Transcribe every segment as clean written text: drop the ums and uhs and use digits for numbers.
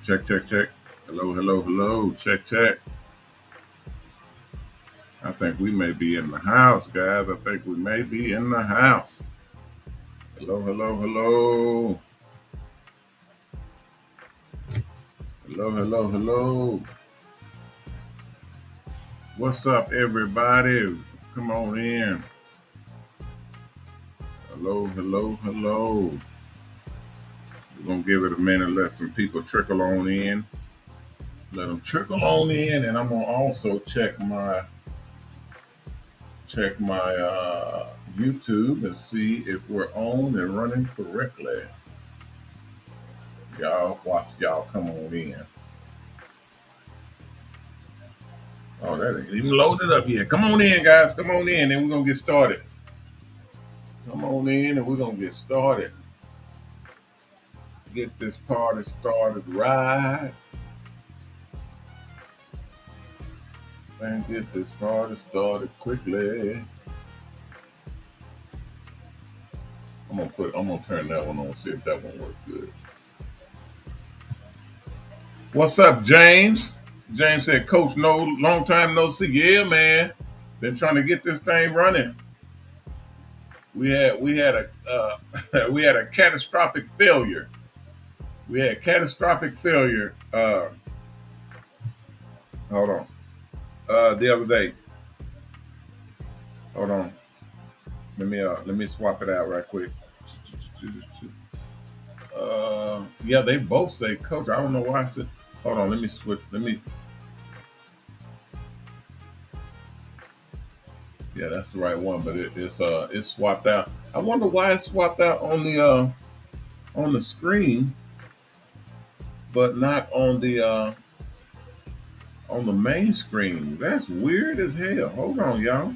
Check, check, check. Hello, hello, hello. Check, check. I think we may be in the house, guys. I think we may be in the house. Hello, hello, hello. Hello, hello, hello. What's up, everybody? Come on in. Hello, hello, hello. We're going to give it a minute, let some people trickle on in. Let them trickle on in, and I'm going to also check my YouTube and see if we're on and running correctly. Y'all watch y'all come on in. Oh, that ain't even loaded up yet. Come on in, guys. Come on in, and we're gonna get started. Come on in, and we're gonna get started. Get this party started right. And get this party started quickly. I'm gonna turn that one on, see if that one works good. What's up, James? James said, Coach, no, long time no see. Yeah, man. Been trying to get this thing running. We had a we had a catastrophic failure. We had catastrophic failure. Hold on. The other day. Hold on. Let me swap it out right quick. Yeah, they both say Coach. I don't know why I said. Hold on. Let me switch. Yeah, that's the right one, but it's swapped out. I wonder why it's swapped out on the screen, but not on the main screen. That's weird as hell. Hold on, y'all.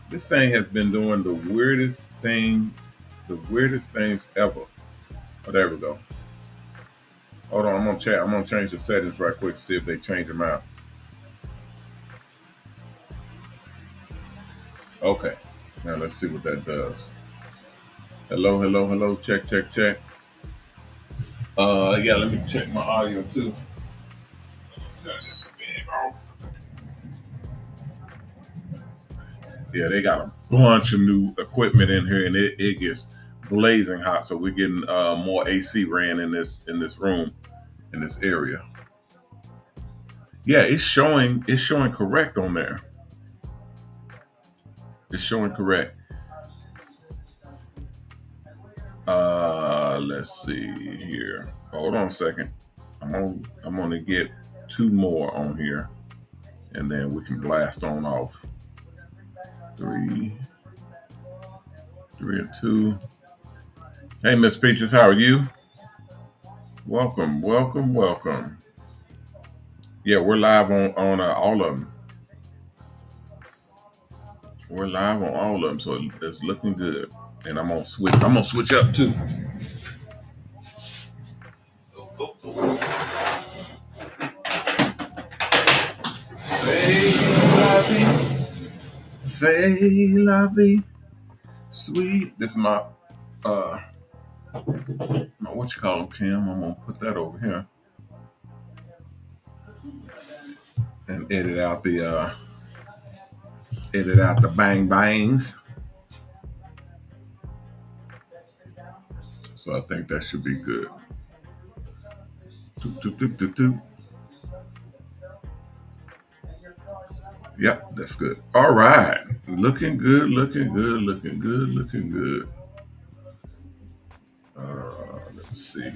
This thing has been doing the weirdest things ever. Oh, there we go. Hold on, I'm gonna change the settings right quick to see if they change them out. Okay. Now let's see what that does. Hello, hello, hello. Check, check, check. Yeah, let me check my audio too. Turn this thing off. Yeah, they got a bunch of new equipment in here, and it gets blazing hot. So we're getting more AC ran in this room, in this area. Yeah, it's showing correct on there. It's showing correct. Let's see here. Hold on a second. I'm gonna get two more on here, and then we can blast on off. Three and two. Hey, Miss Peaches, how are you? Welcome, welcome, welcome. Yeah, we're live on all of them. We're live on all of them, so it's looking good. And I'm gonna switch up too. Say la vie, sweet. This is my what you call them, Kim? I'm gonna put that over here and edit out the bang bangs. So I think that should be good. Doop, doop, doop, doop, doop. Yep, that's good. All right. Looking good, looking good, looking good, looking good. Let's see.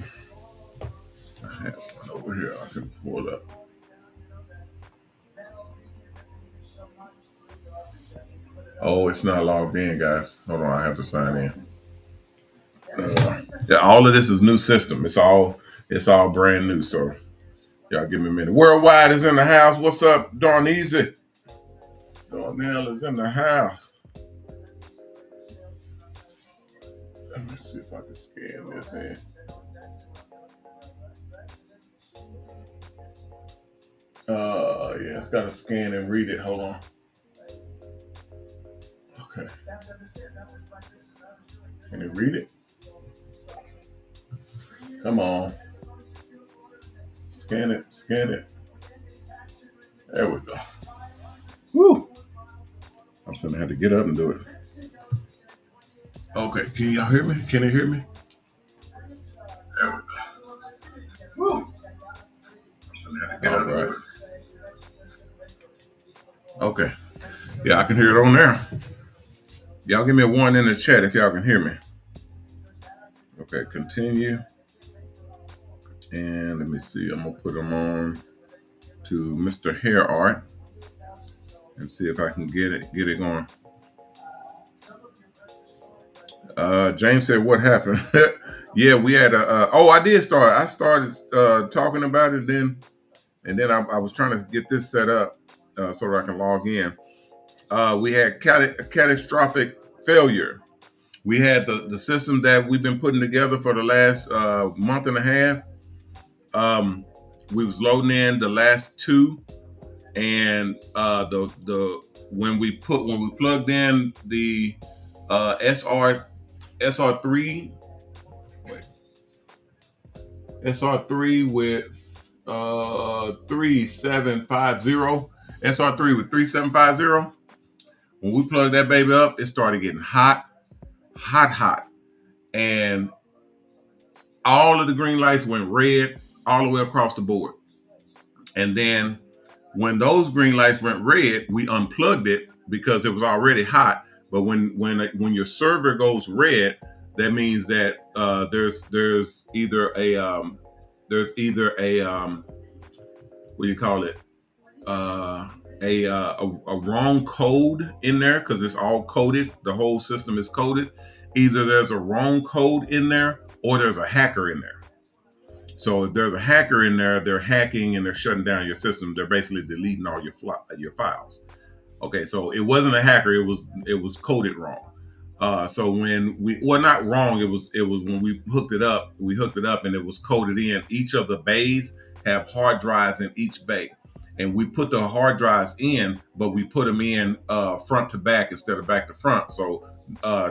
I have one over here I can pull up. Oh, it's not logged in, guys. Hold on, I have to sign in. Yeah, all of this is new system. It's all brand new. So y'all give me a minute. Worldwide is in the house. What's up, Darneezy? Darnell is in the house. Let me see if I can scan this in. Yeah, it's got to scan and read it. Hold on. Okay. Can it read it? Come on. Scan it, scan it. There we go. Woo! I'm just gonna have to get up and do it. Okay, can y'all hear me? Can you hear me? There we go. Woo! I'm just gonna have to get up and do it. Okay. Yeah, I can hear it on there. Y'all give me a 1 in the chat if y'all can hear me. Okay, continue. And let me see. I'm gonna put them on to MrHairArt and see if I can get it going. James said, "What happened?" Yeah, we had a. I did start. I started talking about it then, and then I was trying to get this set up so that I can log in. We had catastrophic failure. We had the system that we've been putting together for the last month and a half. We was loading in the last 2, and when we plugged in the SR3 with 3750 SR3 with 3750. When we plugged that baby up, it started getting hot, and all of the green lights went red all the way across the board. And then when those green lights went red, we unplugged it because it was already hot. But when your server goes red, that means that there's either a what do you call it, a wrong code in there, because it's all coded. The whole system is coded. Either there's a wrong code in there or there's a hacker in there. So if there's a hacker in there, they're hacking and they're shutting down your system. They're basically deleting all your files. Okay, so it wasn't a hacker. It was coded wrong. So when not wrong. It was when we hooked it up. We hooked it up and it was coded in. Each of the bays have hard drives in each bay, and we put the hard drives in, but we put them in front to back instead of back to front. So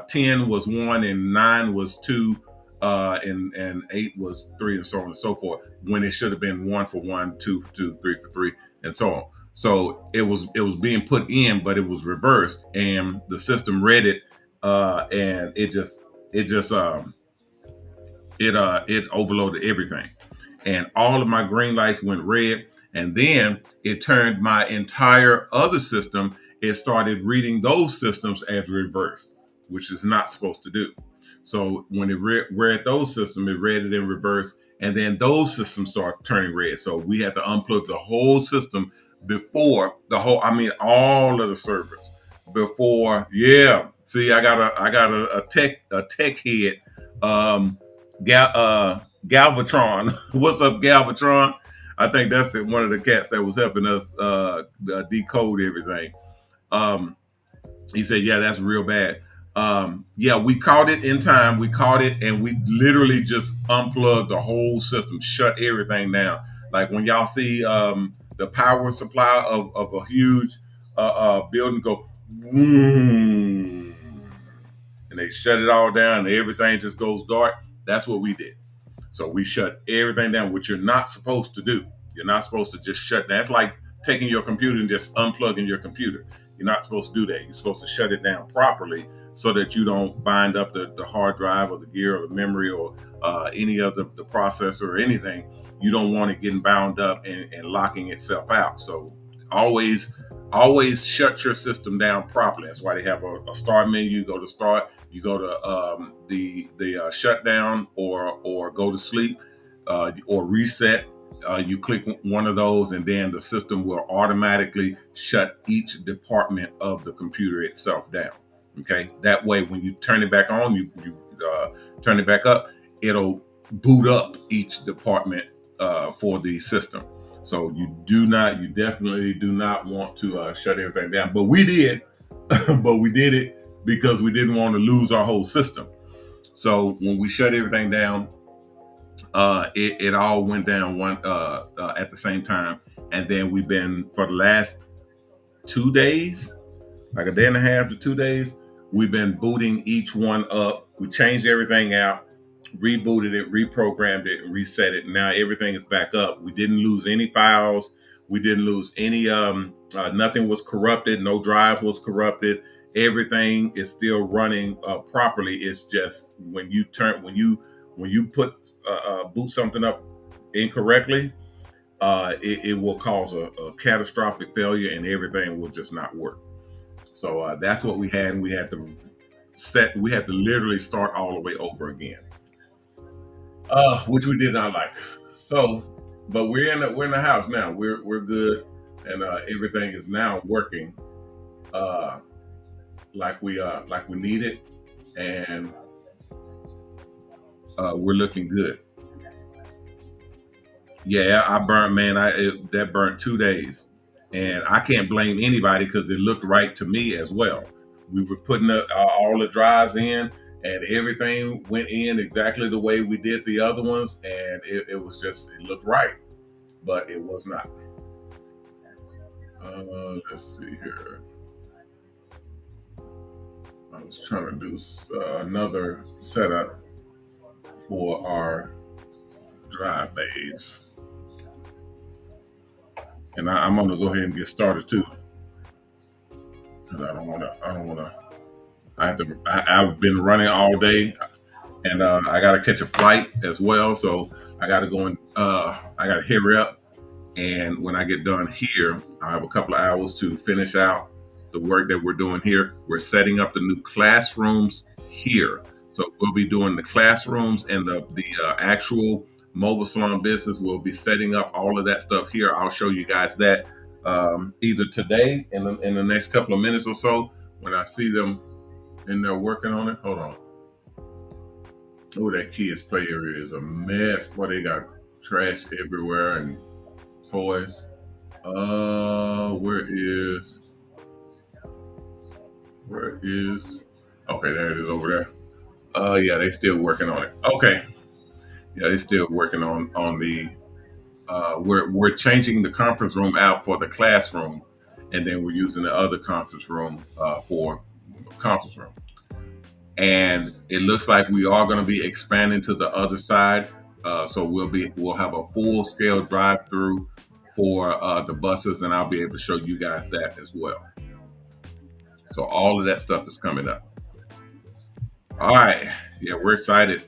10 was 1 and 9 was 2. And 8 was 3, and so on and so forth, when it should have been 1 for 1, 2 for 2, 3 for 3, and so on. So it was being put in, but it was reversed, and the system read it, and it overloaded everything, and all of my green lights went red, and then it turned my entire other system. It started reading those systems as reversed, which is not supposed to do. So when it read those systems, it read it in reverse, and then those systems start turning red. So we had to unplug the whole system before all of the servers before. Yeah, see, I got a tech head, Galvatron. What's up, Galvatron? I think that's one of the cats that was helping us decode everything. He said, "Yeah, that's real bad." Yeah, we caught it in time. We caught it, and we literally just unplugged the whole system, shut everything down. Like when y'all see the power supply of a huge building go boom, and they shut it all down, and everything just goes dark. That's what we did. So we shut everything down, which you're not supposed to do. You're not supposed to just shut down. It's like taking your computer and just unplugging your computer. You're not supposed to do that. You're supposed to shut it down properly so that you don't bind up the hard drive or the gear or the memory or any of the processor or anything. You don't want it getting bound up and locking itself out. So always shut your system down properly. That's why they have a start menu. Go to start. You go to the shutdown or go to sleep or reset. You click one of those, and then the system will automatically shut each department of the computer itself down. Okay, that way when you turn it back on, you turn it back up, it'll boot up each department for the system. So you definitely do not want to shut everything down. But we did, but we did it because we didn't want to lose our whole system. So when we shut everything down, it all went down at the same time. And then we've been, for the last 2 days, like a day and a half to 2 days, we've been booting each one up. We changed everything out. rebooted it, reprogrammed it, and reset it. Now everything is back up. We didn't lose any files. We didn't lose any. Nothing was corrupted. No drive was corrupted. Everything is still running properly. It's just when you put boot something up incorrectly, it will cause a catastrophic failure, and everything will just not work. So that's what we had, and we had to literally start all the way over again, which we did not like. So, but we're in the house now. We're good, and everything is now working like we need it, and we're looking good. Yeah, I burnt, man. That burnt 2 days, and I can't blame anybody because it looked right to me as well. We were putting all the drives in, and everything went in exactly the way we did the other ones, and it was just, it looked right, but it was not. Let's see here. I was trying to do another setup for our drive bays. And I'm going to go ahead and get started too, because I've been running all day, and I got to catch a flight as well. So I got to go and I got to hurry up. And when I get done here, I have a couple of hours to finish out the work that we're doing here. We're setting up the new classrooms here. So we'll be doing the classrooms, and the actual mobile salon business. We'll be setting up all of that stuff here. I'll show you guys that either today in the next couple of minutes or so when I see them in there working on it. Hold on. Oh, that kids play area is a mess. Boy, they got trash everywhere and toys. Where is? Okay, there it is over there. Yeah, they still working on it. Okay. Yeah, they're still working on the. We're changing the conference room out for the classroom, and then we're using the other conference room for conference room. And it looks like we are going to be expanding to the other side, so we'll have a full scale drive through for the buses, and I'll be able to show you guys that as well. So all of that stuff is coming up. All right. Yeah, we're excited.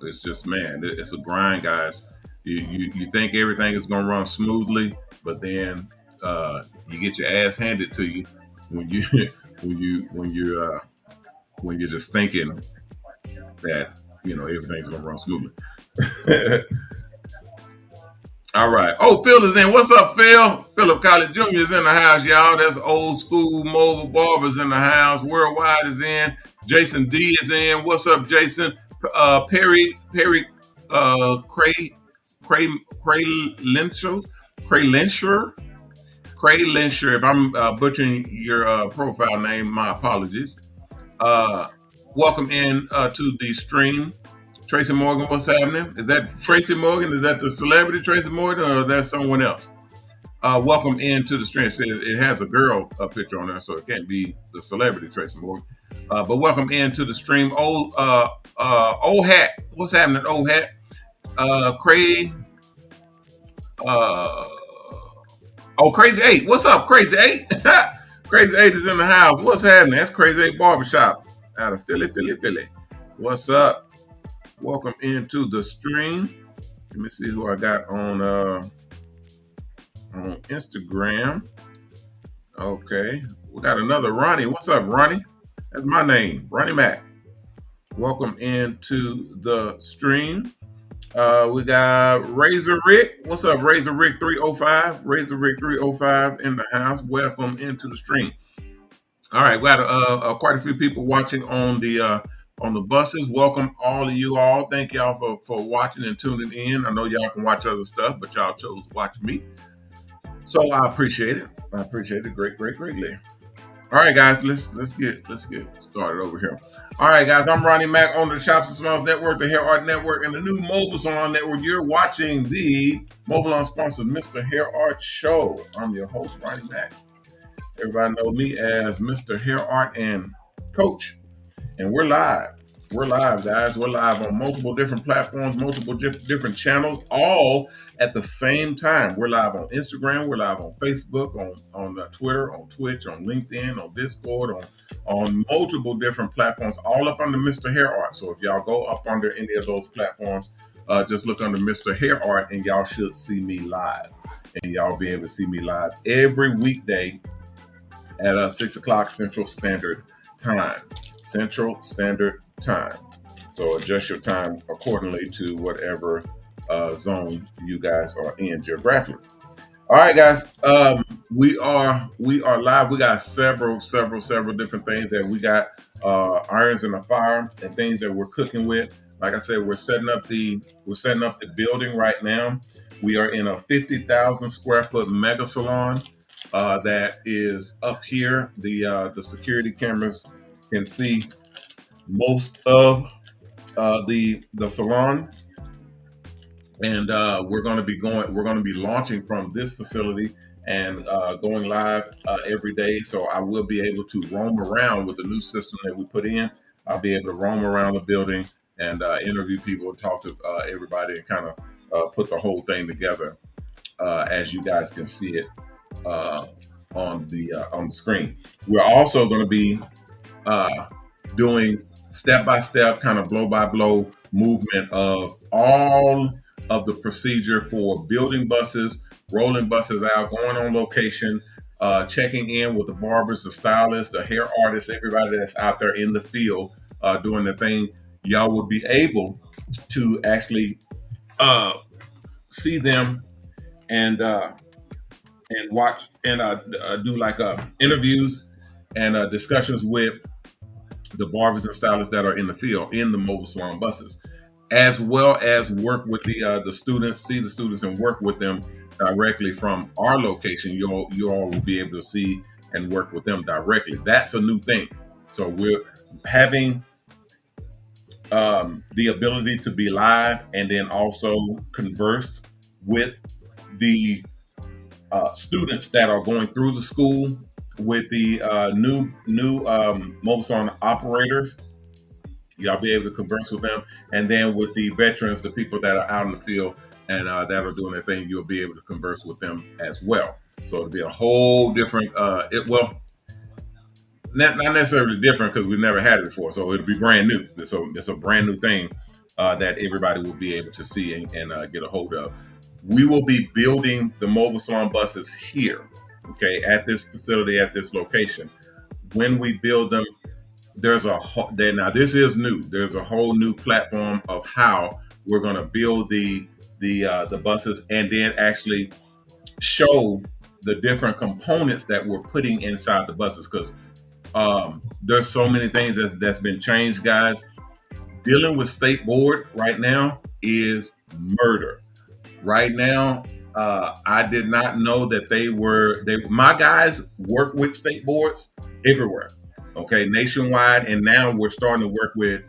It's just, man, it's a grind, guys. You think everything is going to run smoothly, but then you get your ass handed to you when you're just thinking that everything's going to run smoothly. All right. Oh, Phil is in. What's up, Phil? Philip College Jr. is in the house, y'all. That's old school mobile barbers in the house. Worldwide is in. Jason D is in. What's up, Jason? Perry, Cray Lensher. If I'm butchering your profile name, my apologies. Welcome in to the stream. Tracy Morgan, what's happening? Is that Tracy Morgan? Is that the celebrity Tracy Morgan, or that's someone else? Welcome into the stream. It has a girl picture on there, so it can't be the celebrity Tracy Morgan. But welcome into the stream. Old Hat, what's happening? Old Hat, Craig. Crazy 8. What's up, Crazy 8? Crazy 8 is in the house. What's happening? That's Crazy 8 Barbershop out of Philly. What's up? Welcome into the stream. Let me see who I got on Instagram. Okay. We got another Ronnie. What's up, Ronnie? That's my name, Ronnie Mac. Welcome into the stream. We got Razor Rick. What's up, Razor Rick 305? Razor Rick 305 in the house. Welcome into the stream. All right, we got quite a few people watching on the buses. Welcome all of you all. Thank y'all for watching and tuning in. I know y'all can watch other stuff, but y'all chose to watch me. So I appreciate it. Greatly. All right, guys, let's get started over here. All right, guys, I'm Ronnie Mac, owner of the Shops Salons NETWORK, the MrHairArt Network, and the new Mobile Salon Network. You're watching the MOBALON sponsored MrHairArt show. I'm your host, Ronnie Mac. Everybody know me as MrHairArt and Coach, and we're live. We're live, guys. We're live on multiple different platforms, multiple different channels, all at the same time. We're live on Instagram. We're live on Facebook, on Twitter, on Twitch, on LinkedIn, on Discord, on multiple different platforms, all up under MrHairArt. So if y'all go up under any of those platforms, just look under MrHairArt, and y'all should see me live. And y'all be able to see me live every weekday at 6 o'clock Central Standard Time. Central Standard Time. So adjust your time accordingly to whatever zone you guys are in geographically. All right, guys. We are live. We got several different things that we got irons in the fire and things that we're cooking with. Like I said, we're setting up the building right now. We are in a 50,000 square foot mega salon that is up here. The security cameras can see most of the salon, and we're going to be launching from this facility and going live every day. So I will be able to roam around with the new system that we put in. I'll be able to roam around the building and interview people and talk to everybody and kind of put the whole thing together as you guys can see it on the screen. We're also going to be doing step-by-step, kind of blow-by-blow movement of all of the procedure for building buses, rolling buses out, going on location, checking in with the barbers, the stylists, the hair artists, everybody that's out there in the field doing the thing. Y'all will be able to actually see them and watch and do like interviews and discussions with the barbers and stylists that are in the field in the mobile salon buses, as well as work with the students, see the students and work with them directly from our location. You all will be able to see and work with them directly. That's a new thing. So we're having the ability to be live and then also converse with the students that are going through the school, with the new mobile salon operators. Y'all be able to converse with them, and then with the veterans, the people that are out in the field and that are doing their thing, you'll be able to converse with them as well. So it'll be a whole different not necessarily different because we've never had it before, so it'll be brand new. It's a brand new thing that everybody will be able to see and get a hold of. We will be building the mobile salon buses here, okay, at this facility, at this location. When we build them, now this is new. There's a whole new platform of how we're going to build the buses, and then actually show the different components that we're putting inside the buses, because there's so many things that's been changed, guys. Dealing with state board right now is murder. Right now, I did not know that my guys work with state boards everywhere, okay, nationwide. And now we're starting to work with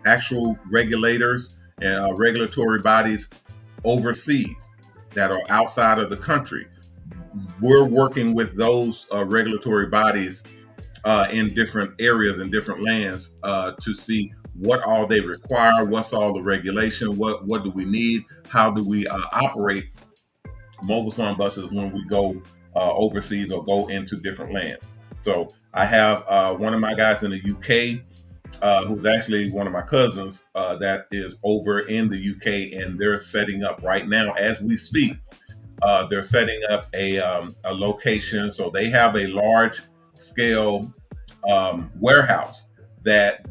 actual regulators and regulatory bodies overseas that are outside of the country. We're working with those regulatory bodies in different areas and different lands to see what all they require, what's all the regulation, what do we need, how do we operate mobile salon buses when we go overseas or go into different lands. So I have one of my guys in the UK, who's actually one of my cousins that is over in the UK, and they're setting up right now as we speak. They're setting up a location, so they have a large scale warehouse that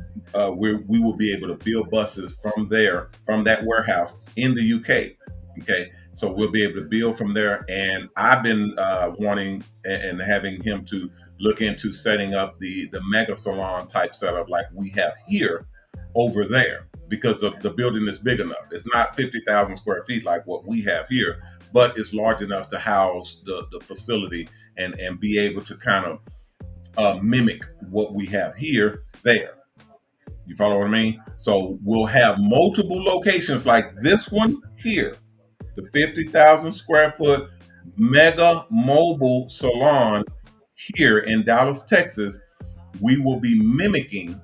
we will be able to build buses from that warehouse in the UK. Okay, so we'll be able to build from there. And I've been wanting and having him to look into setting up the mega salon type setup like we have here over there, because the building is big enough. It's not 50,000 square feet like what we have here, but it's large enough to house the facility and be able to kind of mimic what we have here there. You follow what I mean? So we'll have multiple locations like this one here, the 50,000 square foot mega mobile salon here in Dallas, Texas. We will be mimicking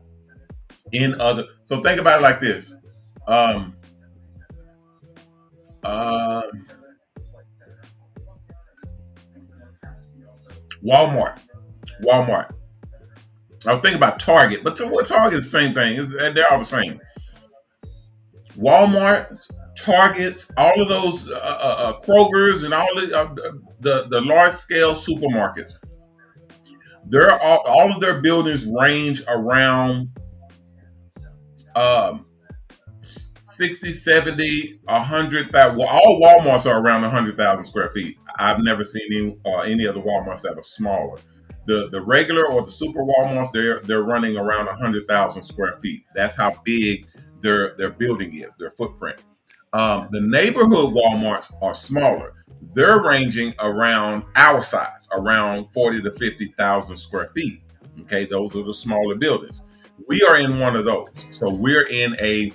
in other. So think about it like this. Um, uh, Walmart. Walmart. I was thinking about Target, but Target is the same thing. They're all the same. Walmart, Targets, all of those Krogers, and all the large scale supermarkets. All of their buildings range around um, 60, 70, 100,000. Well, all Walmarts are around 100,000 square feet. I've never seen any other Walmarts that are smaller. The regular or the super Walmarts, they're running around 100,000 square feet. That's how big their building is, their footprint. The neighborhood Walmarts are smaller. They're ranging around our size, around 40 to 50,000 square feet. Okay, those are the smaller buildings. We are in one of those. So we're in a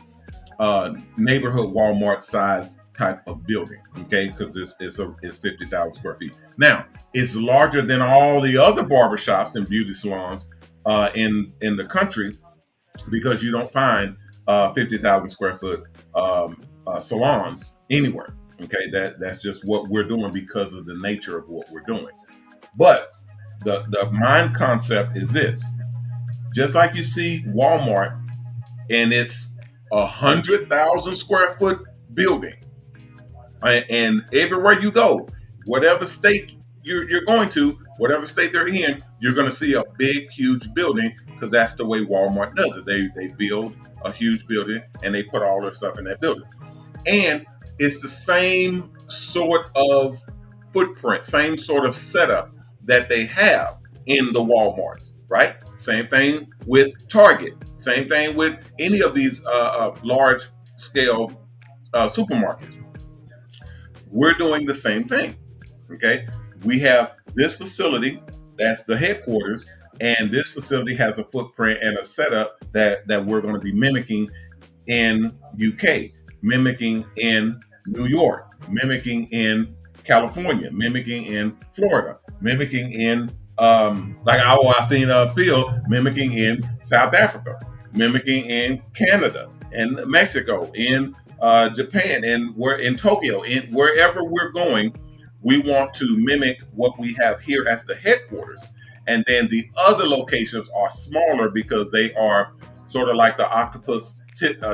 neighborhood Walmart size type of building. Okay, because it's 50,000 square feet. Now it's larger than all the other barbershops and beauty salons in the country, because you don't find 50,000 square foot salons anywhere. Okay, that's just what we're doing because of the nature of what we're doing. But the mind concept is this: just like you see Walmart and it's 100,000 square foot building, and everywhere you go, whatever state you're going to, whatever state they're in, you're going to see a big, huge building, because that's the way Walmart does it. They build a huge building and they put all their stuff in that building, and it's the same sort of footprint, same sort of setup that they have in the Walmarts, right? Same thing with Target. Same thing with any of these large scale supermarkets. We're doing the same thing. Okay, we have this facility that's the headquarters, and this facility has a footprint and a setup that we're going to be mimicking in UK, mimicking in New York, mimicking in California, mimicking in Florida, mimicking in I seen Phil mimicking in South Africa, mimicking in Canada and Mexico, in Japan, and we're in Tokyo, in wherever we're going. We want to mimic what we have here as the headquarters, and then the other locations are smaller because they are sort of like the octopus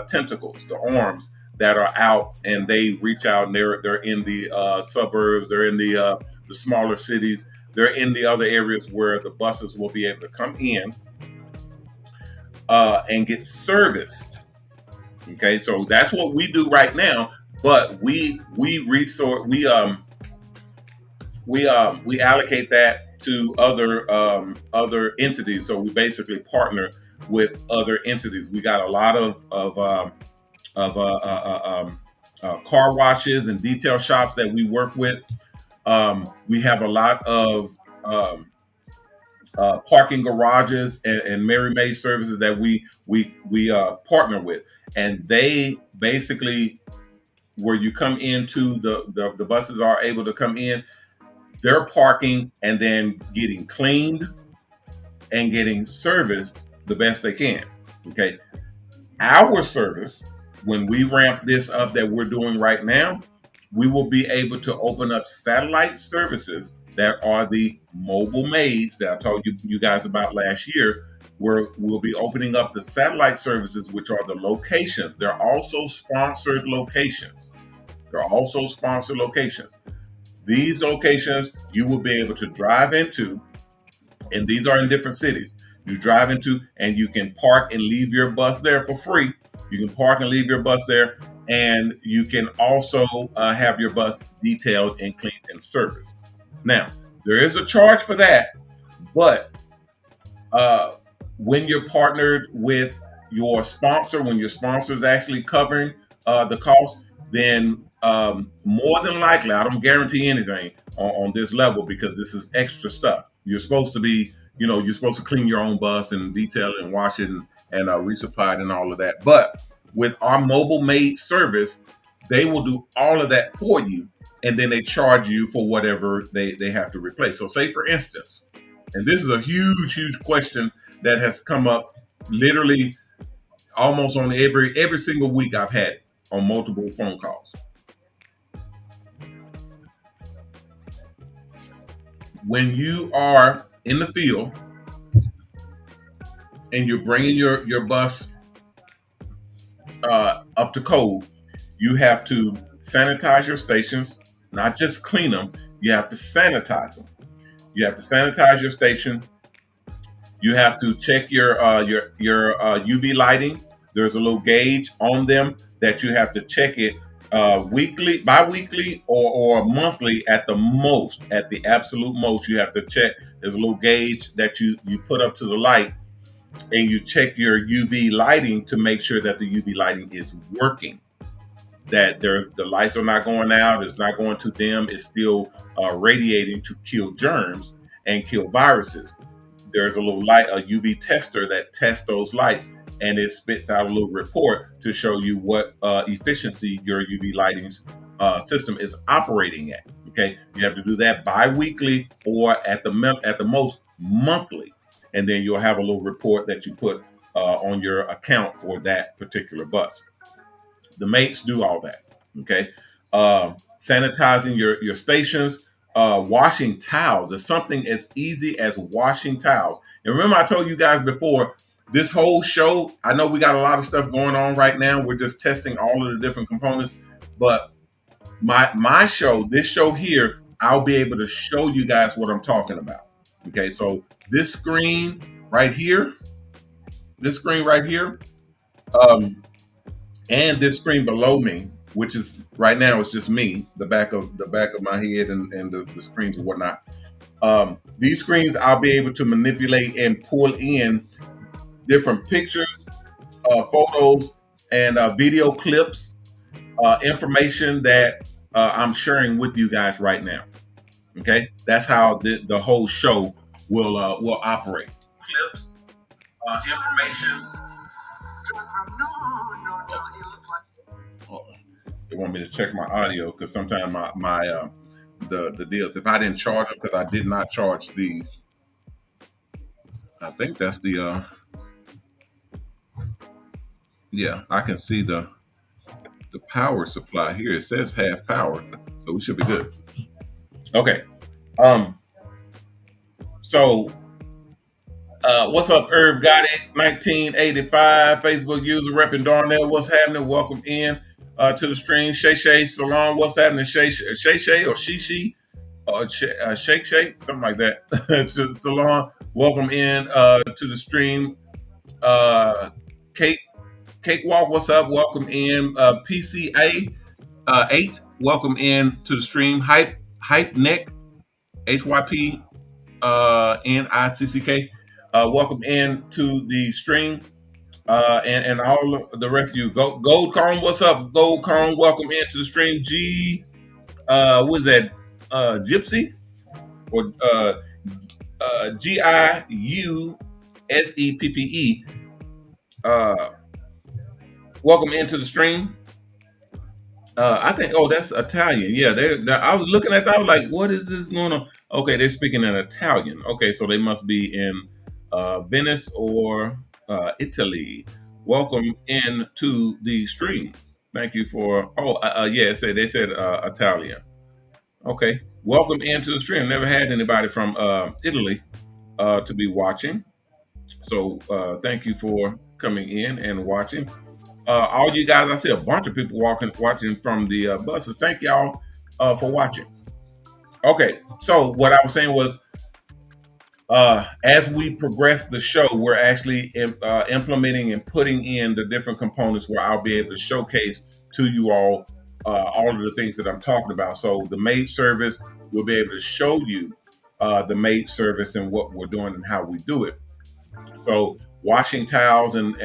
tentacles, the arms that are out, and they reach out, and they're in the suburbs, they're in the smaller cities, they're in the other areas where the buses will be able to come in and get serviced. Okay, so that's what we do right now, but we allocate that to other entities. So we basically partner with other entities. We got a lot of car washes and detail shops that we work with. We have a lot of parking garages and Mary May services that we partner with, and they basically, where you come into the buses are able to come in, they're parking and then getting cleaned and getting serviced the best they can. Okay, our service, when we ramp this up that we're doing right now, we will be able to open up satellite services that are the mobile maids that I told you guys about last year, where we'll be opening up the satellite services, which are the locations. They're also sponsored locations. These locations you will be able to drive into, and these are in different cities. You drive into, and you can park and leave your bus there for free. You can park and leave your bus there, and you can also have your bus detailed and cleaned and serviced. Now, there is a charge for that, but when you're partnered with your sponsor, when your sponsor is actually covering the cost, then more than likely, I don't guarantee anything on this level, because this is extra stuff. You're supposed to clean your own bus and detail it and wash it and resupply it and all of that. But with our mobile maid service, they will do all of that for you, and then they charge you for whatever they have to replace. So say, for instance, and this is a huge question that has come up literally almost on every single week I've had it on multiple phone calls. When you are in the field and you're bringing your bus up to code, you have to sanitize your stations, not just clean them. You have to sanitize them. You have to sanitize your station. You have to check your UV lighting. There's a little gauge on them that you have to check it weekly, bi-weekly, or monthly at the most. At the absolute most, you have to check. There's a little gauge that you put up to the light, and you check your UV lighting to make sure that the UV lighting is working. That the lights are not going out, it's not going too dim, it's still radiating to kill germs and kill viruses. There's a little light, a UV tester that tests those lights, and it spits out a little report to show you what efficiency your UV lighting system is operating at. Okay, you have to do that bi-weekly or at the most monthly, and then you'll have a little report that you put on your account for that particular bus. The mates do all that. Okay, sanitizing your stations. Washing towels is something as easy as washing towels. And remember, I told you guys before, this whole show, I know we got a lot of stuff going on right now. We're just testing all of the different components. But my show, this show here, I'll be able to show you guys what I'm talking about. Okay, so this screen right here, and this screen below me, which is right now, it's just me, the back of my head and the screens and whatnot. These screens I'll be able to manipulate and pull in different pictures, photos, and video clips, information that I'm sharing with you guys right now. Okay, that's how the whole show will operate. Clips, information. They want me to check my audio because sometimes my the deals, if I didn't charge them, because I did not charge these. I think that's the yeah, I can see the power supply here. It says half power, so we should be good. Okay. So what's up, Herb Got It 1985 Facebook user repping Darnell? What's happening? Welcome in to the stream. Shay Salon, what's happening? Shay or She or Shake something like that. To the salon, welcome in to the stream. Cakewalk, what's up? Welcome in. PCA 8, welcome in to the stream. Hype Neck, HYP NICCK. Welcome in to the stream, and all the rest of you. Gold Cone, what's up? Gold Cone, welcome into the stream. What is that? Gypsy or GIUSEPPE. Welcome into the stream. I think, oh, that's Italian. Yeah, I was looking at that. I was like, what is this going on? Okay, they're speaking in Italian. Okay, so they must be in Venice or Italy. Welcome in to the stream. Thank you for. Yeah, they said Italian. Okay, welcome into the stream. Never had anybody from Italy to be watching. So thank you for coming in and watching. All you guys, I see a bunch of people watching from the buses. Thank y'all for watching. Okay, so what I was saying was, as we progress the show, we're actually implementing and putting in the different components where I'll be able to showcase to you all of the things that I'm talking about. So the maid service, we'll be able to show you the maid service and what we're doing and how we do it. So washing towels and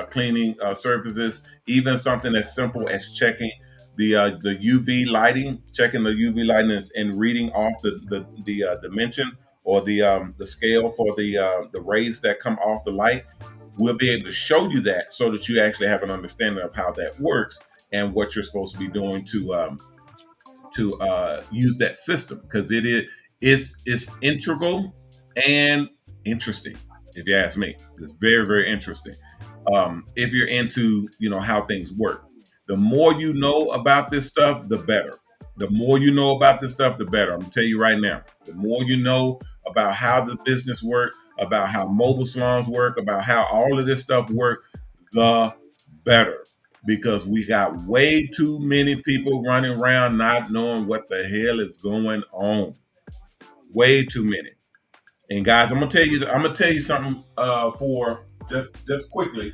cleaning surfaces, even something as simple as checking the UV lighting, checking the UV lighting and reading off the dimension or the scale for the rays that come off the light. We'll be able to show you that so that you actually have an understanding of how that works and what you're supposed to be doing to use that system, because it's integral and interesting. If you ask me, it's very, very interesting. if you're into, how things work. The more you know about this stuff, the better. The more you know about this stuff, the better. I'm gonna tell you right now. The more you know about how the business work, about how mobile salons work, about how all of this stuff work, the better. Because we got way too many people running around not knowing what the hell is going on. Way too many. And guys, I'm gonna tell you something for just quickly.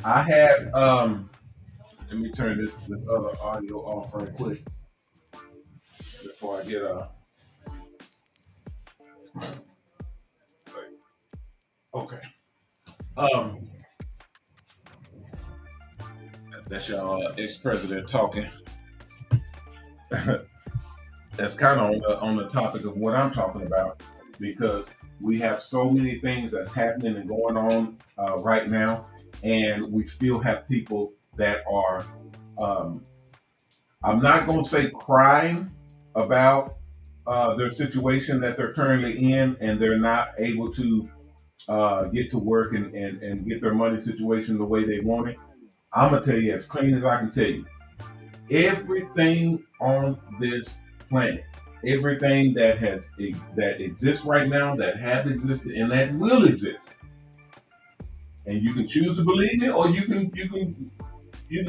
I had let me turn this other audio off right quick before I get okay. Um that's your ex-president talking. That's kind of on the topic of what I'm talking about, because we have so many things that's happening and going on right now, and we still have people that are um, I'm not going to say crying about their situation that they're currently in, and they're not able to get to work and get their money situation the way they want it. I'm gonna tell you as clean as I can tell you, everything on this planet, everything that exists right now, that have existed, and that will exist, and you can choose to believe it, or you can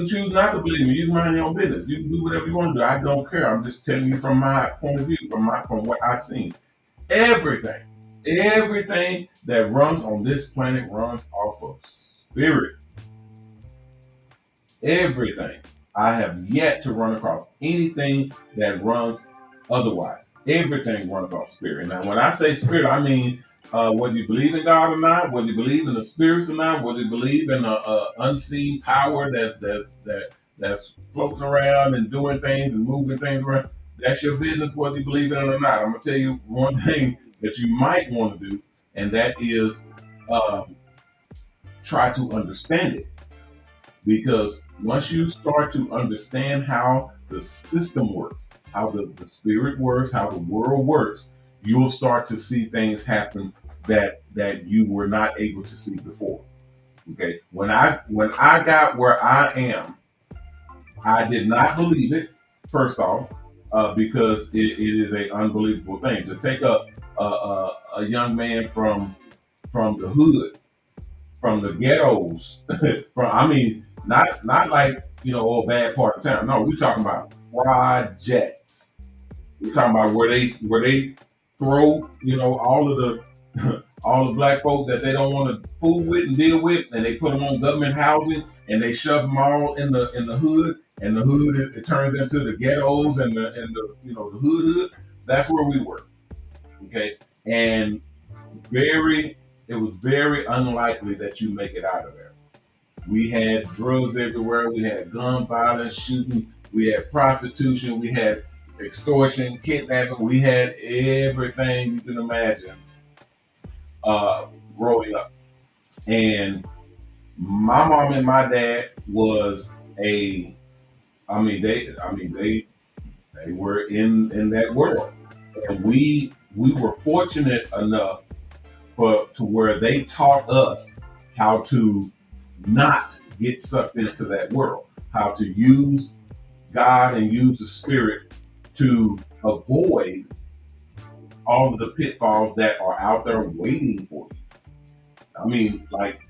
choose not to believe me. You can mind your own business. You can do whatever you want to do. I don't care. I'm just telling you from my point of view, from what I've seen. Everything, everything that runs on this planet runs off of spirit. Everything. I have yet to run across anything that runs otherwise. Everything runs off spirit. Now, when I say spirit, I mean whether you believe in God or not, whether you believe in the spirits or not, whether you believe in a unseen power that's floating around and doing things and moving things around. That's your business, whether you believe in it or not. I'm gonna tell you one thing that you might want to do, and that is um, try to understand it, because once you start to understand how the system works, how the spirit works, how the world works, you'll start to see things happen that you were not able to see before. Okay. When I got where I am, I did not believe it, first off, because it is a unbelievable thing to take a young man from the hood, from the ghettos, from I mean, not like a bad part of town. No, we're talking about projects. We're talking about where they throw all of the all the black folk that they don't want to fool with and deal with, and they put them on government housing, and they shove them all in the hood, and the hood it turns into the ghettos and the the hood. That's where we were. Okay, and very it was very unlikely that you make it out of there. We had drugs everywhere. We had gun violence, shooting. We had prostitution. We had extortion, kidnapping. We had everything you can imagine growing up. And my mom and my dad was a. I mean, they were in that world, and we were fortunate enough to where they taught us how to not get sucked into that world, how to use God and use the spirit to avoid all of the pitfalls that are out there waiting for you. I mean, like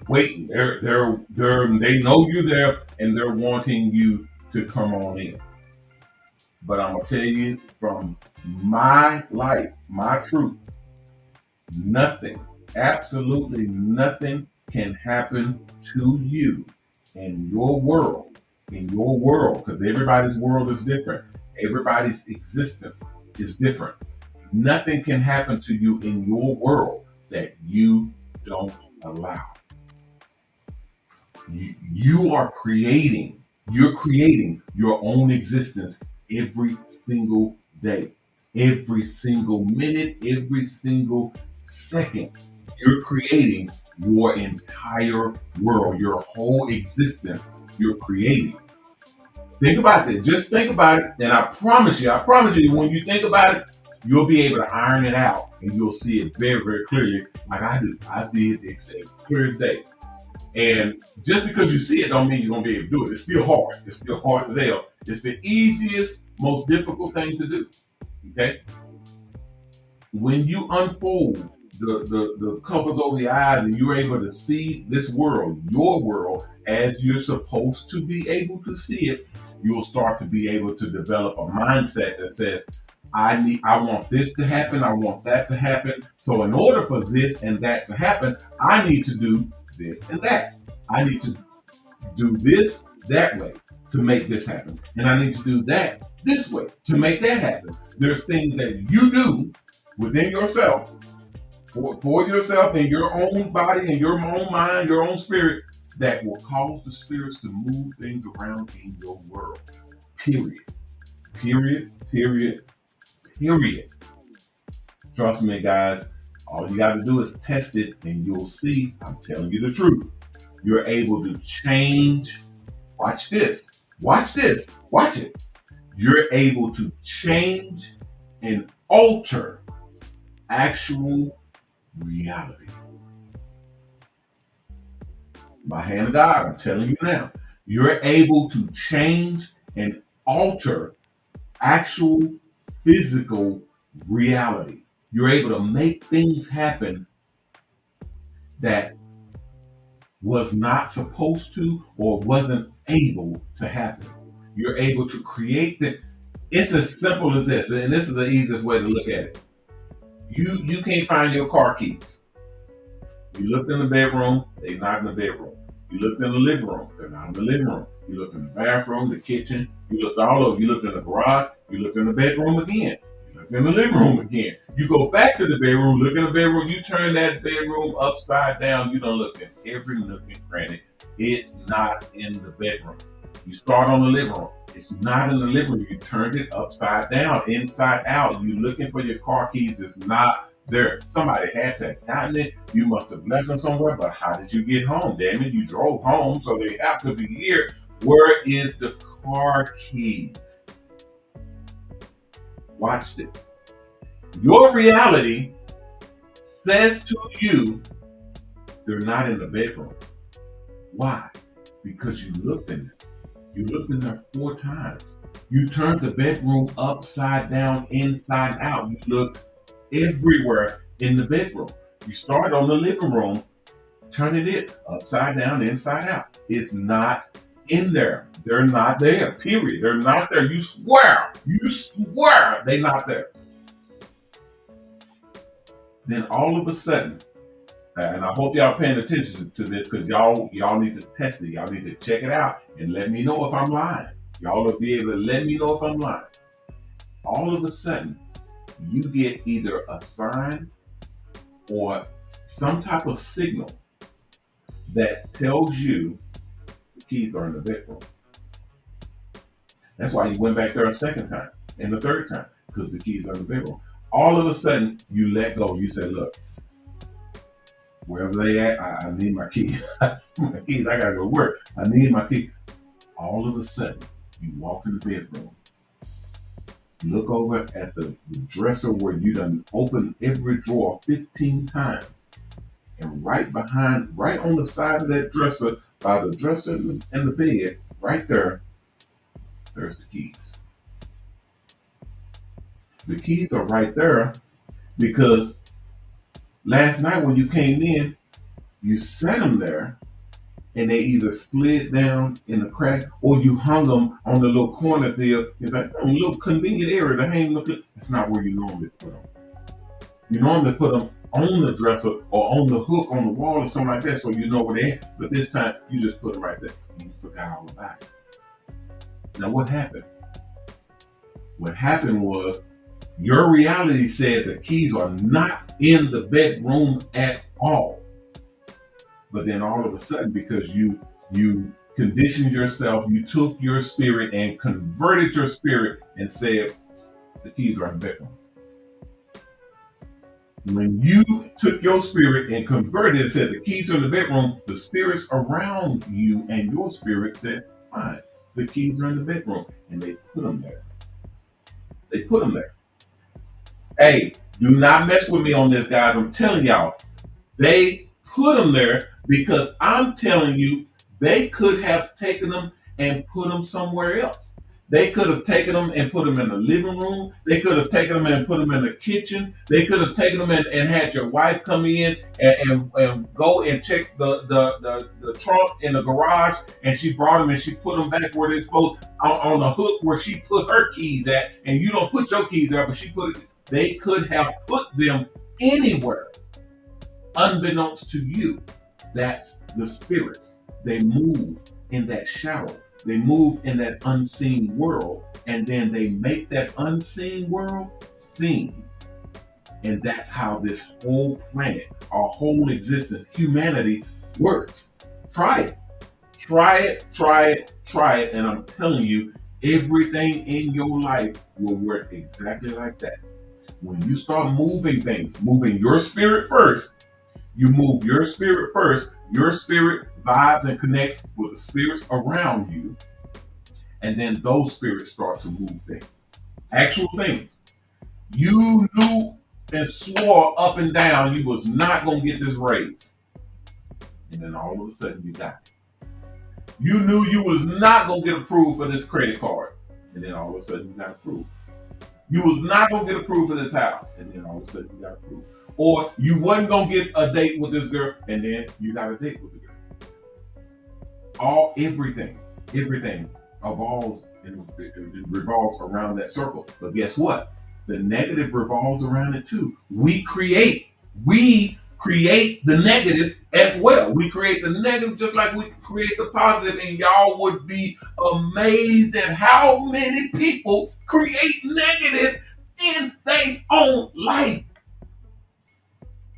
waiting. They know you're there and they're wanting you to come on in. But I'm gonna tell you from my life, my truth, nothing, absolutely nothing can happen to you in your world, because everybody's world is different. Everybody's existence is different. Nothing can happen to you in your world that you don't allow. You are you're creating your own existence every single day, every single minute, every single second. You're creating your entire world, your whole existence, you're creating. Think about it. Just think about it. And I promise you, when you think about it, you'll be able to iron it out and you'll see it very, very clearly, like I do. I see it as clear as day. And just because you see it don't mean you're gonna be able to do it. It's still hard. It's still hard as hell. It's the easiest, most difficult thing to do. Okay? When you unfold the covers over the eyes and you're able to see this world, your world, as you're supposed to be able to see it, you'll start to be able to develop a mindset that says, I want this to happen, I want that to happen. So in order for this and that to happen, I need to do this and that. I need to do this that way to make this happen. And I need to do that this way to make that happen. There's things that you do within yourself, for yourself and your own body and your own mind, your own spirit, that will cause the spirits to move things around in your world. Period. Period. Period. Period. Trust me, guys. All you got to do is test it and you'll see. I'm telling you the truth. You're able to change. Watch this. Watch this. Watch it. You're able to change and alter actual reality. By hand of God, I'm telling you now. You're able to change and alter actual physical reality. You're able to make things happen that was not supposed to or wasn't able to happen. You're able to create that. It's as simple as this, and this is the easiest way to look at it. You can't find your car keys. You looked in the bedroom, they're not in the bedroom. You looked in the living room, they're not in the living room. You looked in the bathroom, the kitchen, you looked all over. You looked in the garage, you looked in the bedroom again. You looked in the living room again. You go back to the bedroom, look in the bedroom, you turn that bedroom upside down, you done looked in every nook and cranny. It's not in the bedroom. You start on the living room. It's not in the living room. You turned it upside down, inside out. You looking for your car keys. It's not there. Somebody had to have gotten it. You must have left them somewhere, but how did you get home? Damn it, you drove home, so they have to be here. Where is the car keys? Watch this. Your reality says to you, they're not in the bedroom. Why? Because you looked in there. You looked in there 4 times. You turned the bedroom upside down, inside out. You looked everywhere in the bedroom. You start on the living room, turning it upside down, inside out. It's not in there. They're not there, period. They're not there. You swear they're not there. Then all of a sudden, and I hope y'all paying attention to this because y'all need to test it. Y'all need to check it out and let me know if I'm lying. Y'all will be able to let me know if I'm lying. All of a sudden, you get either a sign or some type of signal that tells you the keys are in the bedroom. That's why you went back there a second time and the third time, because the keys are in the bedroom. All of a sudden, you let go. You say, look, wherever they at, I need my keys. My keys, I gotta go to work. I need my keys. All of a sudden, you walk in the bedroom, look over at the dresser where you done opened every drawer 15 times. And right on the side of that dresser, by the dresser and the bed, right there, there's the keys. The keys are right there because last night when you came in, you set them there and they either slid down in the crack or you hung them on the little corner there. It's like a little convenient area to hang them. That's not where you normally put them. You normally put them on the dresser or on the hook on the wall or something like that so you know where they're at. But this time, you just put them right there. You forgot all about it. Now what happened? What happened was your reality said the keys are not in the bedroom at all. But then all of a sudden, because you conditioned yourself, you took your spirit and converted your spirit and said the keys are in the bedroom. When you took your spirit and converted and said the keys are in the bedroom, the spirits around you and your spirit said, fine, the keys are in the bedroom. And they put them there. They put them there. Hey, do not mess with me on this, guys. I'm telling y'all, they put them there because I'm telling you, they could have taken them and put them somewhere else. They could have taken them and put them in the living room. They could have taken them and put them in the kitchen. They could have taken them and had your wife come in and go and check the trunk in the garage. And she brought them and she put them back where they're supposed on the hook where she put her keys at. And you don't put your keys there, but she put it. They could have put them anywhere unbeknownst to you. That's the spirits. They move in that shadow. They move in that unseen world, and then they make that unseen world seen. And that's how this whole planet, our whole existence, humanity works. Try it. Try it, try it, try it. And I'm telling you, everything in your life will work exactly like that. When you start moving things, moving your spirit first, you move your spirit first, your spirit vibes and connects with the spirits around you, and then those spirits start to move things. Actual things. You knew and swore up and down you was not going to get this raise. And then all of a sudden you got it. You knew you was not going to get approved for this credit card. And then all of a sudden you got approved. You was not going to get approved for this house. And then all of a sudden you got approved. Or you wasn't going to get a date with this girl. And then you got a date with the girl. Everything evolves and it revolves around that circle. But guess what? The negative revolves around it too. We create the negative as well. We create the negative just like we create the positive, and y'all would be amazed at how many people create negative in their own life.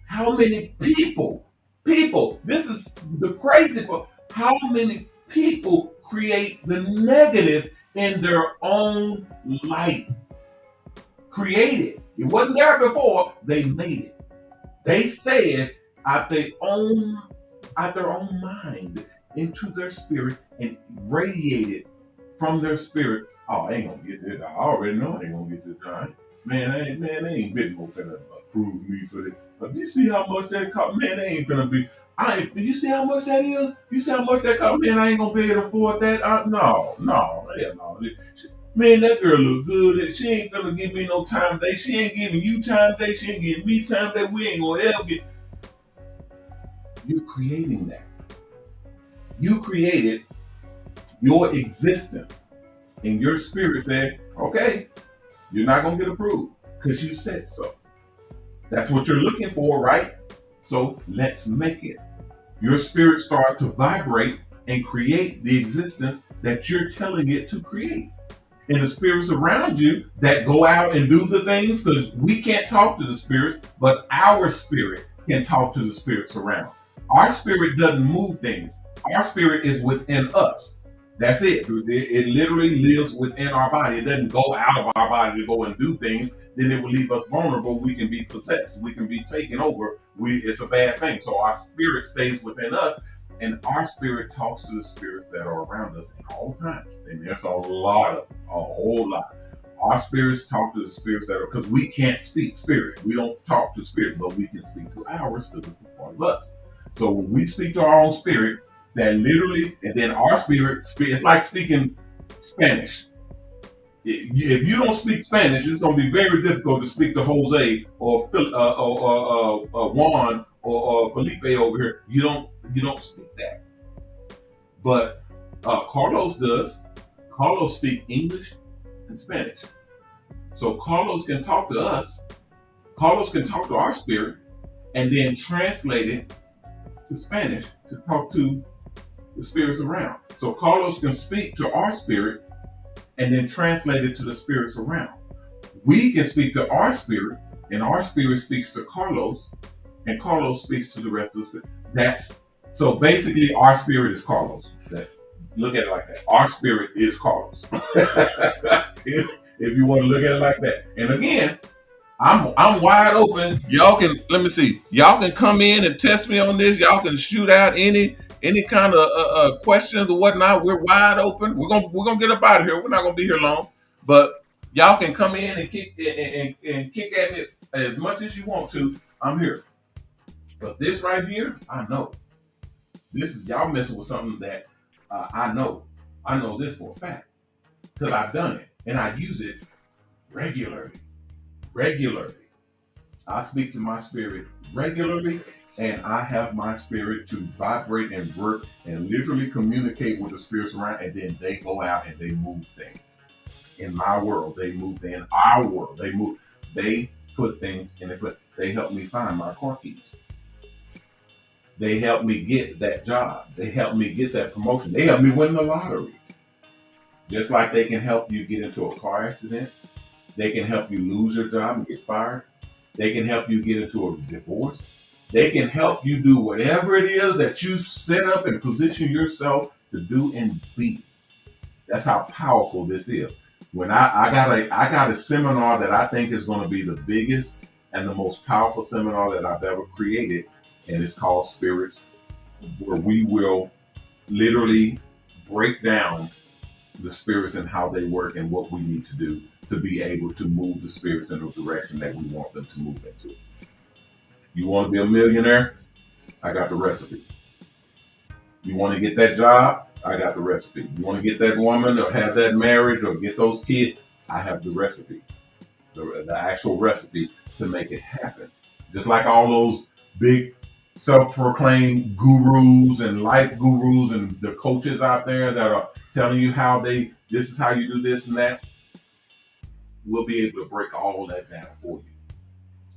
How many people, this is the crazy part, how many people create the negative in their own life? Create it. It wasn't there before, they made it. They said out their own mind into their spirit and radiated from their spirit. Oh, I ain't gonna get this. I already know I ain't gonna get this done. Man, they ain't VENMO finna approve me for this. But you see how much that cost? Man, they ain't finna be. You see how much that is? You see how much that cost? Man, I ain't gonna be able to afford that. No. Man, that girl look good. She ain't finna give me no time day. She ain't giving you time day. She ain't giving me time day. We ain't gonna ever get. You're creating that. You created your existence. And your spirit said, okay, you're not gonna get approved because you said so. That's what you're looking for, right? So let's make it. Your spirit starts to vibrate and create the existence that you're telling it to create. And the spirits around you that go out and do the things, because we can't talk to the spirits, but our spirit can talk to the spirits around. Our spirit doesn't move things. Our spirit is within us. That's it. It literally lives within our body. It doesn't go out of our body to go and do things. Then it will leave us vulnerable. We can be possessed. We can be taken over. It's a bad thing. So our spirit stays within us, and our spirit talks to the spirits that are around us at all times. And there's a whole lot. Our spirits talk to the spirits that are, because we can't speak spirit. We don't talk to spirit, but we can speak to ours because it's a part of us. So when we speak to our own spirit, that literally, and then our spirit, it's like speaking Spanish. If you don't speak Spanish, it's going to be very difficult to speak to Jose or Juan or Felipe over here. You don't speak that. But Carlos does. Carlos speaks English and Spanish. So Carlos can talk to us. Carlos can talk to our spirit and then translate it to Spanish to talk to the spirits around. So Carlos can speak to our spirit and then translate it to the spirits around. We can speak to our spirit, and our spirit speaks to Carlos, and Carlos speaks to the rest of the spirit. So basically our spirit is Carlos. Look at it like that. Our spirit is Carlos. if you want to look at it like that. And again, I'm wide open. Y'all can, let me see. Y'all can come in and test me on this. Y'all can shoot out any kind of questions or whatnot. We're wide open. We're gonna get up out of here. We're not gonna be here long, but Y'all can come in and kick and kick at me as much as you want to. I'm here. But this right here, I know. This is y'all messing with something that I know. I know this for a fact because I've done it and I use it regularly. Regularly. I speak to my spirit regularly, and I have my spirit to vibrate and work and literally communicate with the spirits around, and then they go out and they move things. In my world, they move. In our world, they move. They put things in the place. They help me find my car keys. They help me get that job. They help me get that promotion. They help me win the lottery. Just like they can help you get into a car accident. They can help you lose your job and get fired. They can help you get into a divorce. They can help you do whatever it is that you set up and position yourself to do and be. That's how powerful this is. When I got a seminar that I think is going to be the biggest and the most powerful seminar that I've ever created, and it's called Spirits, where we will literally break down the spirits and how they work and what we need to do to be able to move the spirits in the direction that we want them to move into. You want to be a millionaire? I got the recipe. You want to get that job? I got the recipe. You want to get that woman or have that marriage or get those kids? I have the recipe, the actual recipe to make it happen. Just like all those big self-proclaimed gurus and life gurus and the coaches out there that are telling you how this is how you do this and that. We'll be able to break all that down for you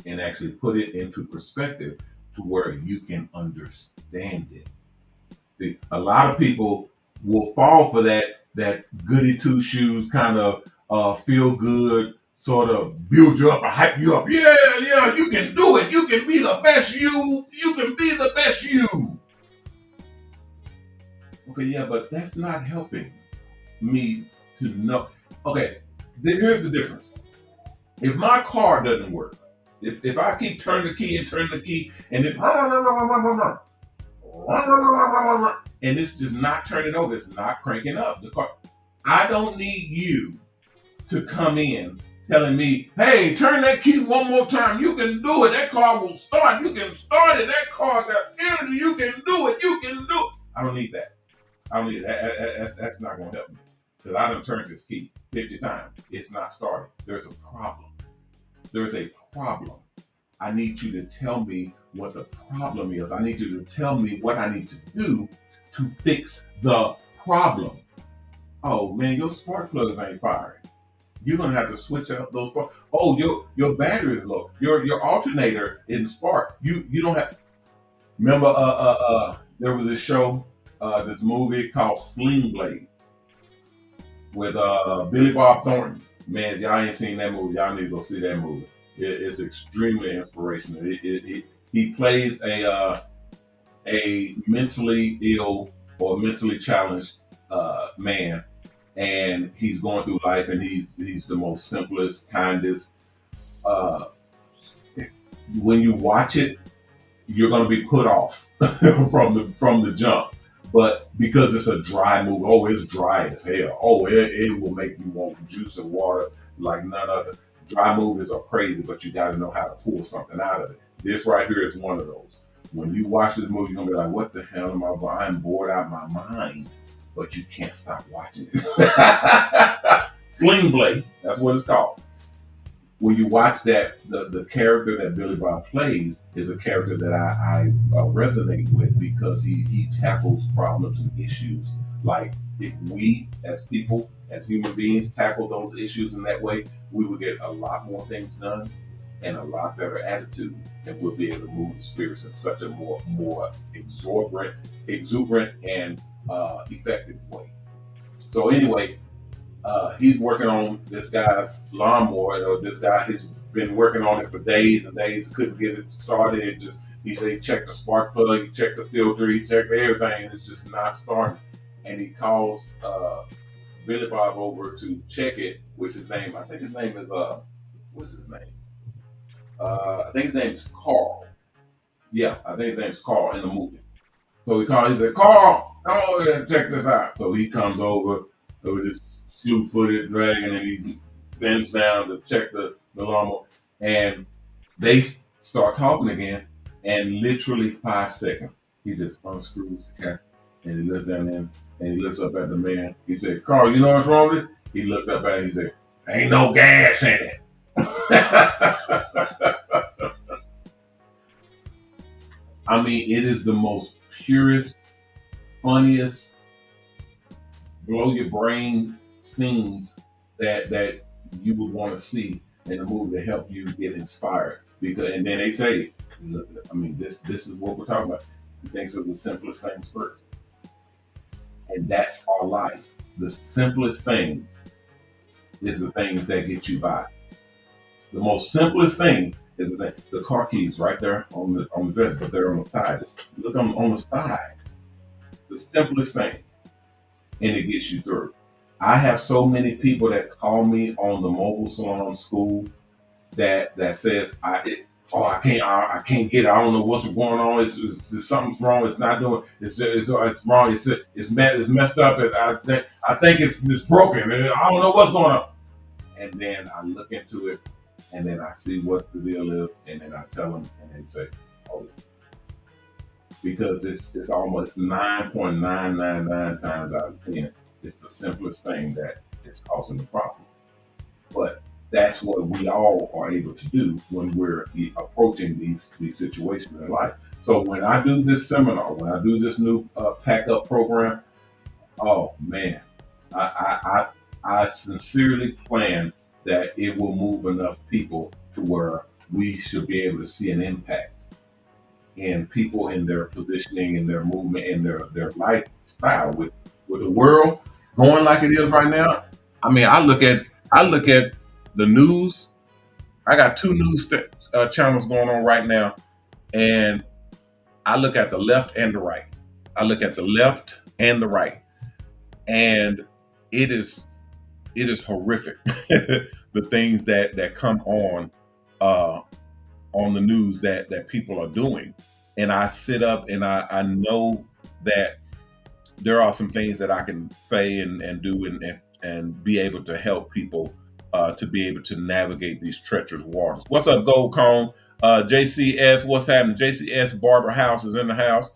and actually put it into perspective to where you can understand it. See, a lot of people will fall for that goody two shoes kind of feel good, sort of build you up or hype you up. Yeah, yeah, you can do it. You can be the best you. You can be the best you. Okay, yeah, but that's not helping me to know. Okay, here's the difference. If my car doesn't work, if I keep turning the key and it and it's just not turning over, it's not cranking up the car. I don't need you to come in telling me, hey, turn that key one more time. You can do it. That car will start. You can start it. That car got energy. You can do it. You can do it. I don't need that. I don't need that. That's not going to help me. Because I done turned this key 50 times. It's not starting. There's a problem. There's a problem. I need you to tell me what the problem is. I need you to tell me what I need to do to fix the problem. Oh man, your spark plugs ain't firing. You're gonna have to switch out those spark. Oh, your battery is low. Your alternator in spark. You don't have. Remember, there was this show, this movie called Sling Blade with Billy Bob Thornton. Man, y'all ain't seen that movie. Y'all need to go see that movie. It's extremely inspirational. He plays a mentally ill or mentally challenged man, and he's going through life, and he's the most simplest, kindest. When you watch it, you're going to be put off from the jump. But because it's a dry movie, oh, it's dry as hell. Oh, it will make you want juice and water like none other. Dry movies are crazy, but you got to know how to pull something out of it. This right here is one of those. When you watch this movie, you're going to be like, what the hell am I doing? I'm bored out of my mind. But you can't stop watching it. Sling Blade, that's what it's called. When you watch that, the character that Billy Bob plays is a character that I resonate with because he tackles problems and issues. Like if we as people, as human beings, tackle those issues in that way, we would get a lot more things done and a lot better attitude, and we'll be able to move the spirits in such a more exuberant and effective way. So anyway, he's working on this guy's lawnmower. Or this guy, he's been working on it for days and days. Couldn't get it started. He said he checked the spark plug, he checked the filter, he checked everything, and it's just not starting. And he calls Billy Bob over to check it, which his name, I think his name is what's his name? I think his name is Carl. Yeah, I think his name is Carl in the movie. So he called. He said, "Carl, come over here and check this out." So he comes over with this slew-footed dragon, and bends down to check the lawnmower, and they start talking again, and literally 5 seconds, he just unscrews the cap, and he looks down in, and he looks up at the man. He said, "Carl, you know what's wrong with it?" He looked up at it. He said, "Ain't no gas in it." I mean, it is the most purest, funniest, blow your brain scenes that you would want to see in a movie to help you get inspired. Because and then they say, look, I mean, this is what we're talking about. He thinks of the simplest things first, and that's our life. The simplest things is the things that get you by. The most simplest thing is the car keys right there on the dresser, but they're on the side. Just look on the side. The simplest thing, and it gets you through. I have so many people that call me on the Mobile Salon School that says I can't get it. I don't know what's going on. It's something's wrong. It's not doing. It's wrong. It's messed up. I think it's broken. I don't know what's going on. And then I look into it, and then I see what the deal is, and then I tell them, and they say, "Oh," because it's almost 9.999 times out of 10. It's the simplest thing that is causing the problem. But that's what we all are able to do when we're approaching these situations in life. So when I do this seminar, when I do this new pack up program, oh man, I sincerely plan that it will move enough people to where we should be able to see an impact in people in their positioning, in their movement, in their lifestyle with the world going like it is right now. I mean, I look at the news. I got two news channels going on right now, and I look at the left and the right. I look at the left and the right, and it is horrific. The things that come on the news that people are doing, and I sit up and I know that there are some things that I can say and do and be able to help people to be able to navigate these treacherous waters. What's up, Gold Cone? JCS, what's happening? JCS Barber House is in the house.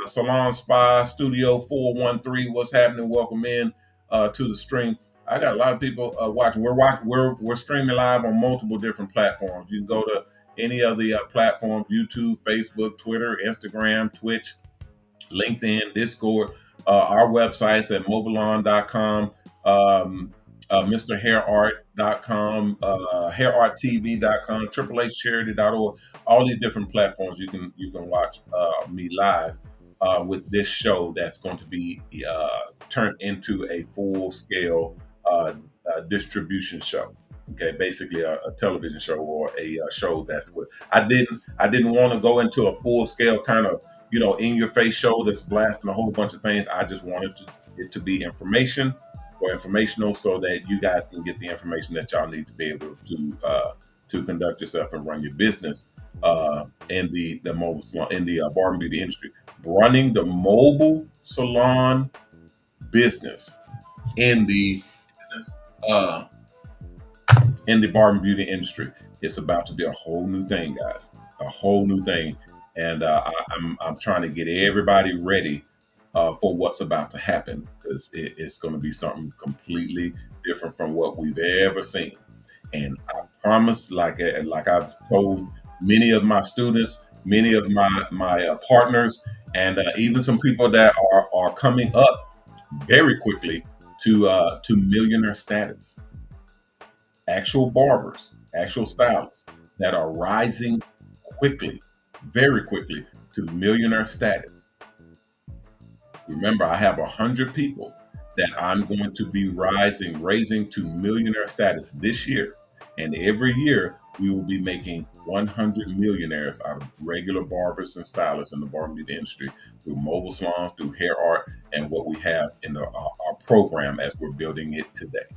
Salon Spa Studio 413, what's happening? Welcome in to the stream. I got a lot of people watching. We're streaming live on multiple different platforms. You can go to any of the platforms: YouTube, Facebook, Twitter, Instagram, Twitch, LinkedIn, Discord. Our websites at MOBALON.com, MrHairArt.com, HairArtTV.com, AAACharity.org. All these different platforms you can watch me live with this show that's going to be turned into a full-scale distribution show. Okay, basically a television show or a show that's what I didn't want to go into a full-scale kind of in your face show that's blasting a whole bunch of things. I just wanted it to be informational so that you guys can get the information that y'all need to be able to conduct yourself and run your business in the mobile salon, in the Barber Beauty industry. Running the mobile salon business in the Barber Beauty industry. It's about to be a whole new thing, guys. A whole new thing. And I'm trying to get everybody ready for what's about to happen, because it's going to be something completely different from what we've ever seen. And I promise, like I've told many of my students, many of my partners, and even some people that are coming up very quickly to millionaire status. Actual barbers, actual stylists that are rising quickly, very quickly, to millionaire status. Remember, I have 100 people that I'm going to be raising to millionaire status this year. And every year we will be making 100 millionaires out of regular barbers and stylists in the barber beauty industry through mobile salons, through hair art, and what we have in our program as we're building it today.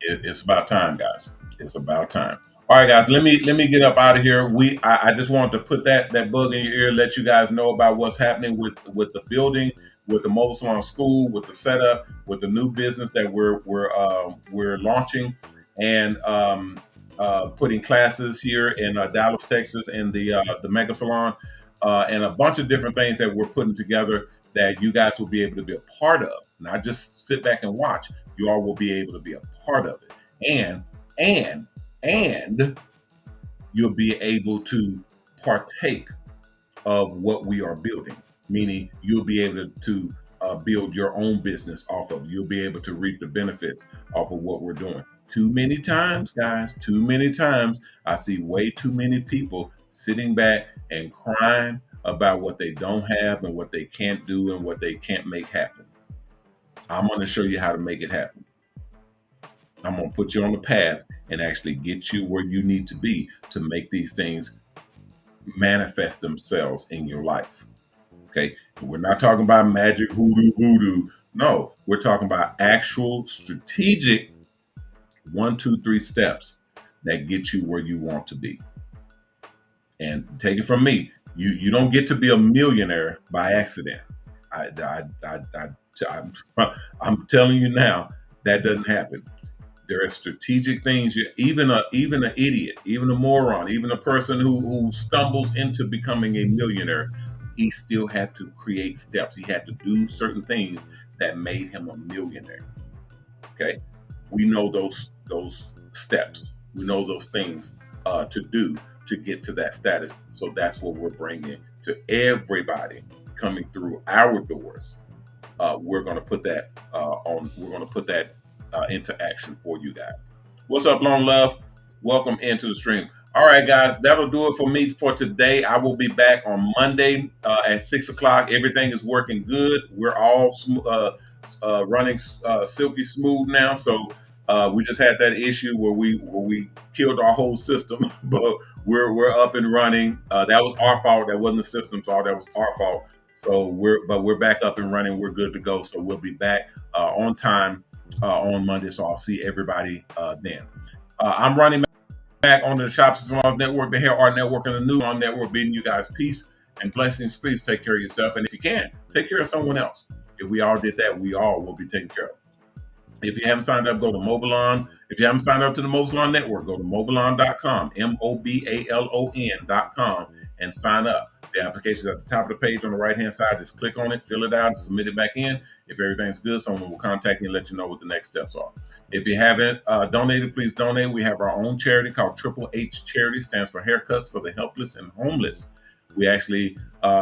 It's about time, guys. It's about time. All right, guys, let me get up out of here. I just wanted to put that bug in your ear, let you guys know about what's happening with the building, with the Mobile Salon School, with the setup, with the new business that we're launching, and putting classes here in Dallas, Texas, in the Mega Salon, and a bunch of different things that we're putting together that you guys will be able to be a part of. Not just sit back and watch. You all will be able to be a part of it, and you'll be able to partake of what we are building. Meaning, you'll be able to build your own business off of. You'll be able to reap the benefits off of what we're doing. Too many times, guys, too many times, I see way too many people sitting back and crying about what they don't have and what they can't do and what they can't make happen. I'm going to show you how to make it happen. I'm going to put you on the path and actually get you where you need to be to make these things manifest themselves in your life. Okay. We're not talking about magic voodoo. No, we're talking about actual strategic 1, 2, 3 steps that get you where you want to be. And take it from me, you don't get to be a millionaire by accident. I'm telling you now, that doesn't happen. There are strategic things. Even an idiot, even a moron, even a person who stumbles into becoming a millionaire, he still had to create steps. He had to do certain things that made him a millionaire. Okay, we know those steps. We know those things to do to get to that status. So that's what we're bringing to everybody coming through our doors. We're going to put that on. We're going to put that into action for you guys. What's up, Long Love? Welcome into the stream. All right, guys, that'll do it for me for today. I will be back on Monday at 6 o'clock. Everything is working good. We're all running silky smooth now. So we just had that issue where we killed our whole system, but we're up and running. That was our fault. That wasn't the system's fault. That was our fault. So we're back up and running. We're good to go. So we'll be back on time on Monday. So I'll see everybody then. I'm Ronnie Mac on the Shops Salons Network, the HairArt Network, and the New On Network, bidding you guys peace and blessings. Please take care of yourself, and if you can, take care of someone else. If we all did that, we all will be taken care of. If you haven't signed up, go to MOBALON. If you haven't signed up to the Mobile Salon Network, go to MOBALON.com, MOBALON.com, and sign up. The application is at the top of the page on the right-hand side. Just click on it, fill it out, and submit it back in. If everything's good, someone will contact you and let you know what the next steps are. If you haven't donated, please donate. We have our own charity called Triple H Charity. Stands for Haircuts for the Helpless and Homeless. We actually,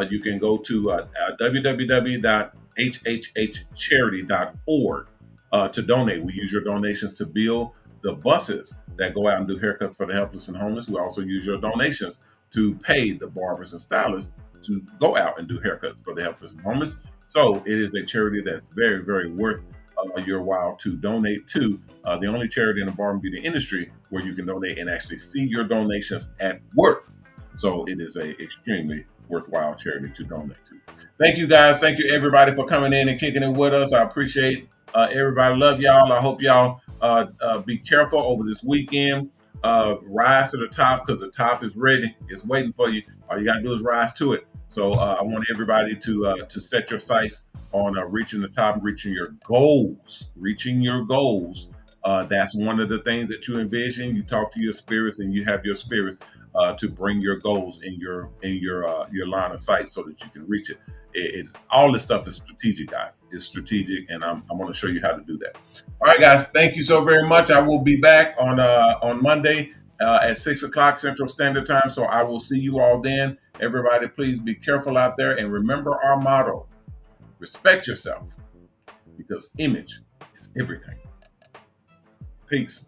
you can go to www.hhhcharity.org to donate. We use your donations to build the buses that go out and do haircuts for the helpless and homeless. We also use your donations to pay the barbers and stylists to go out and do haircuts for the helpless and homeless. So it is a charity that's very, very worth your while to donate to. The only charity in the Barber Beauty industry where you can donate and actually see your donations at work. So it is a extremely worthwhile charity to donate to. Thank you, guys. Thank you, everybody, for coming in and kicking it with us. I appreciate everybody. Love y'all. I hope y'all be careful over this weekend. Rise to the top, because the top is ready. It's waiting for you. All you got to do is rise to it. So I want everybody to set your sights on reaching the top, reaching your goals. That's one of the things that you envision. You talk to your spirits, and you have your spirits to bring your goals in your line of sight so that you can reach it. It's all this stuff is strategic, guys. It's strategic, and I'm going to show you how to do that. All right, guys. Thank you so very much. I will be back on Monday at 6 o'clock Central Standard Time. So I will see you all then. Everybody, please be careful out there, and remember our motto: respect yourself, because image is everything. Peace.